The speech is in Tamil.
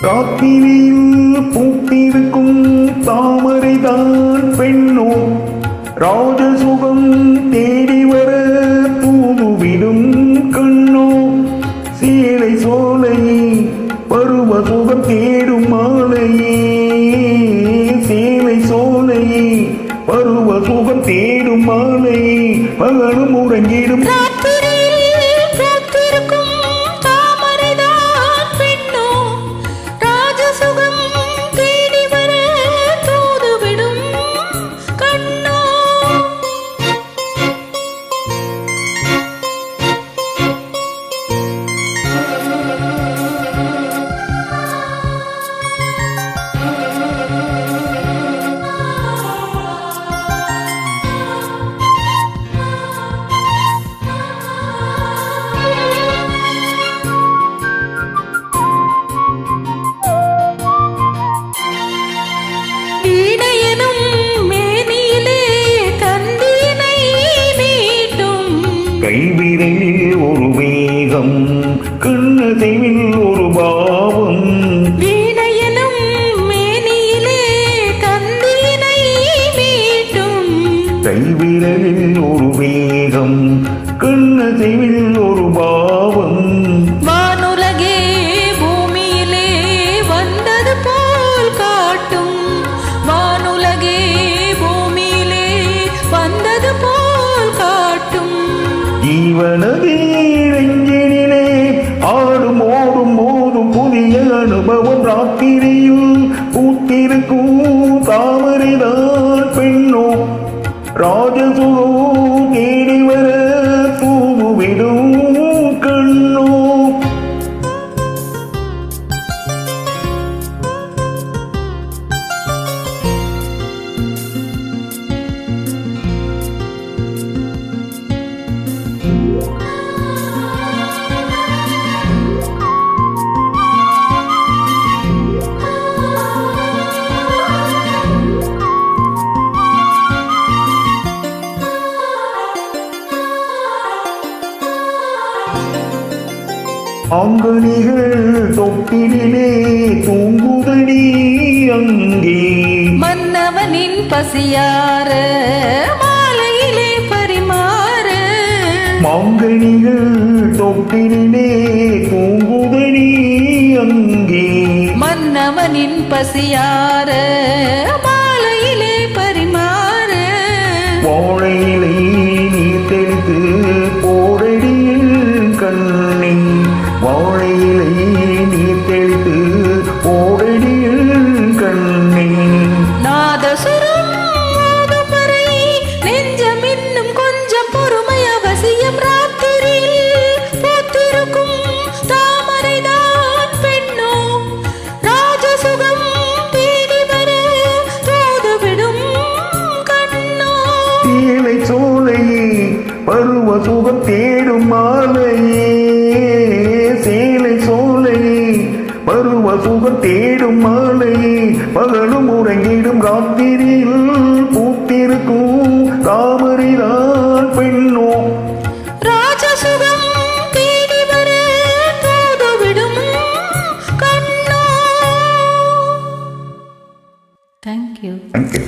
ராத்திரியில் பூத்திருக்கும் தாமரைதான் பெண்ணோ ராஜசுகம் தேடி வர தூதுவிடும் கண்ணோ சேலை சோலையே பருவ சுகம் தேடும் மாலையே சேலை சோலையே பருவ சுகம் தேடும் மாலையே பகலும் உறங்கிடும் கைவிரலில் ஒரு வேகம் கண்ணசைவில் ஒரு பாவம் வீணையனும் மேனியிலே தந்தினை மீட்டும் கைவிரலில் ஒரு வேகம் கண்ணசைவில் ஒரு பாவம் வானுலகே பூமியிலே வந்தது போல் காட்டும் வானுலகே பூமியிலே வந்தது போல் காட்டும் ஜீவனதீரங்கினிலே ஆடும் ஓடும் மோதும் புதிய அனுபவம் ராத்திரியில் பூத்திருக்கும் தாமரைதான் பெண்ணோ ராஜசுகோ தேடி வர தூவிடும் கண்ணோ ஆங்கனிகள் தொட்டிலே தூங்குதடி அங்கே மன்னவனின் பசியார மாலையிலே பரிமாற மாங்கனிகள் தொட்டிலே தூங்குதடி அங்கே மன்னவனின் பசியார மாலையிலே பரிமாற வாழையிலே நீர் தெளித்து போரடியில் கண்ணை வாழையிலே நீர் தெளித்து போரடியில் கண்ணை நாதசுரம் மோதும் வரை நெஞ்சம் இன்னும் கொஞ்சம் பொறுமை அவசியம் ராத்திரியில் பூத்திருக்கும் தாமரைதான் பெண்ணோ ராஜசுகம் தேடி வர தூதுவிடும் கண்ணோ சேலை சோலையே பருவ சுகம் தேடும் மாலையே சேலை சோலையே பருவ சுகம் தேடும் மாலையே பகலும் உறங்கிடும் ராத்திரியில் பூத்திருக்கும் தாமரைதான் பெண்ணோ ராஜசுகம் தேடி வர தூதுவிடும் கண்ணோ. Thank you. Thank you.